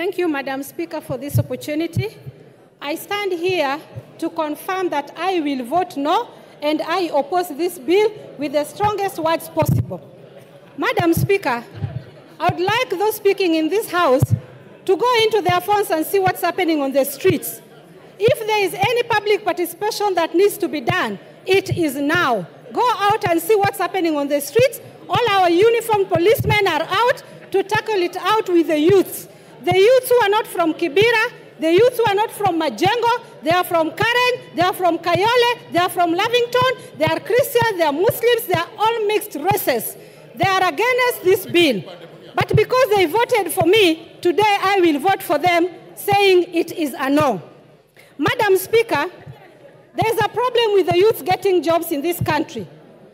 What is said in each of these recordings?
Thank you, Madam Speaker, for this opportunity. I stand here to confirm that I will vote no, and I oppose this bill with the strongest words possible. Madam Speaker, I would like those speaking in this House to go into their phones and see what's happening on the streets. If there is any public participation that needs to be done, it is now. Go out and see what's happening on the streets. All our uniformed policemen are out to tackle it out with the youths. The youths who are not from Kibera, the youths who are not from Majengo, they are from Karen, they are from Kayole, they are from Lavington, they are Christians, they are Muslims, they are all mixed races. They are against this bill. But because they voted for me, today I will vote for them, saying it is a no. Madam Speaker, there is a problem with the youth getting jobs in this country.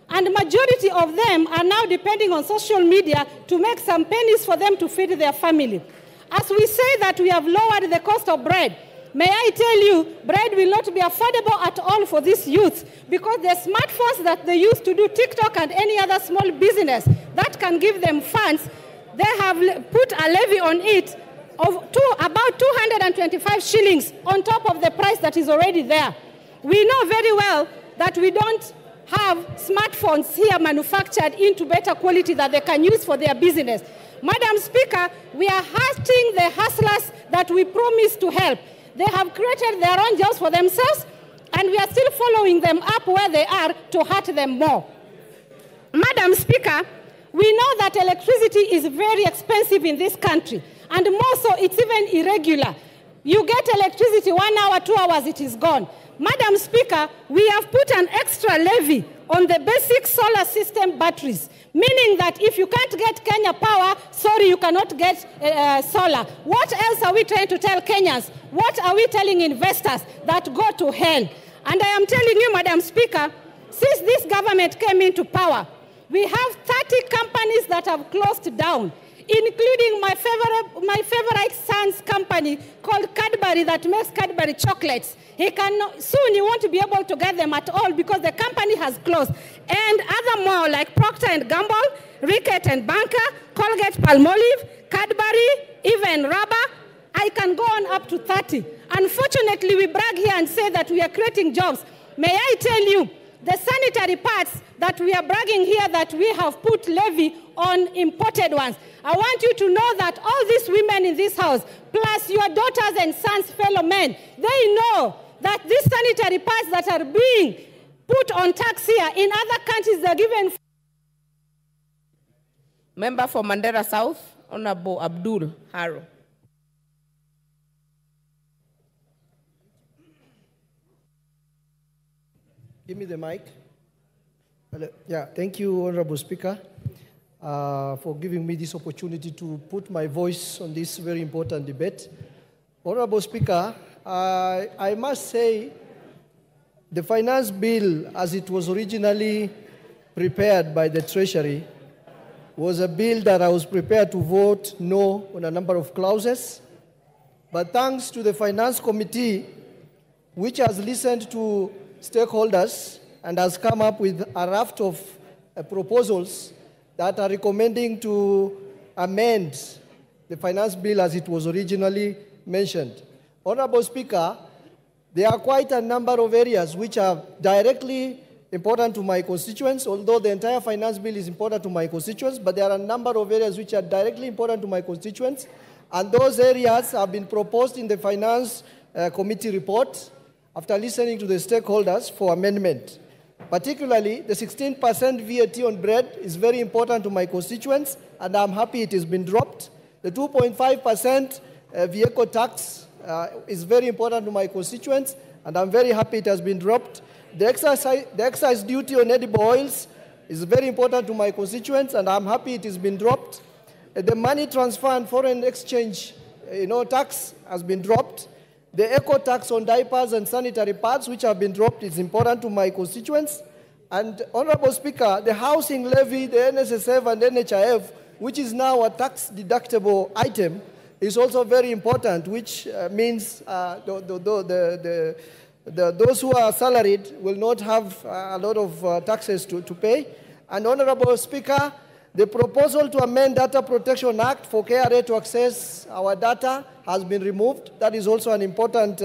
And the majority of them are now depending on social media to make some pennies for them to feed their family. As we say that we have lowered the cost of bread, may I tell you, bread will not be affordable at all for these youths, because the smartphones that they use to do TikTok and any other small business that can give them funds, they have put a levy on it of about 225 shillings on top of the price that is already there. We know very well that we don't have smartphones here manufactured into better quality that they can use for their business. Madam Speaker, we are hurting the hustlers that we promised to help. They have created their own jobs for themselves, and we are still following them up where they are to hurt them more. Madam Speaker, we know that electricity is very expensive in this country, and more so, it's even irregular. You get electricity 1 hour, 2 hours, it is gone. Madam Speaker, we have put an extra levy on the basic solar system batteries, meaning that if you can't get Kenya power, sorry, you cannot get solar. What else are we trying to tell Kenyans? What are we telling investors? That go to hell. And I am telling you, Madam Speaker, since this government came into power, we have 30 companies that have closed down, including my favorite son's company called Cadbury that makes Cadbury chocolates. Soon he won't be able to get them at all because the company has closed. And other more like Procter & Gamble, Rickett & Banker, Colgate Palmolive, Cadbury, even Rubber. I can go on up to 30. Unfortunately, we brag here and say that we are creating jobs. May I tell you, the sanitary pads that we are bragging here that we have put levy on imported ones. I want you to know that all these women in this house, plus your daughters and sons, fellow men, they know that these sanitary pads that are being put on tax here, in other countries they're given. Member for Mandera South, Honorable Abdul Haro. Give me the mic. Yeah, thank you, Honorable Speaker, for giving me this opportunity to put my voice on this very important debate. Honorable Speaker, I must say the finance bill, as it was originally prepared by the Treasury, was a bill that I was prepared to vote no on a number of clauses. But thanks to the Finance Committee, which has listened to stakeholders and has come up with a raft of proposals that are recommending to amend the finance bill as it was originally mentioned. Honorable Speaker, there are quite a number of areas which are directly important to my constituents, although the entire finance bill is important to my constituents, but there are a number of areas which are directly important to my constituents, and those areas have been proposed in the Finance Committee report after listening to the stakeholders for amendment. Particularly, the 16% VAT on bread is very important to my constituents, and I'm happy it has been dropped. The 2.5% vehicle tax is very important to my constituents, and I'm very happy it has been dropped. The excise duty on edible oils is very important to my constituents, and I'm happy it has been dropped. The money transfer and foreign exchange tax has been dropped. The eco tax on diapers and sanitary pads, which have been dropped, is important to my constituents. And Honorable Speaker, the housing levy, the NSSF and NHIF, which is now a tax deductible item, is also very important, which means those who are salaried will not have a lot of taxes to pay. And Honorable Speaker, The proposal to amend Data Protection Act for KRA to access our data has been removed. That is also an important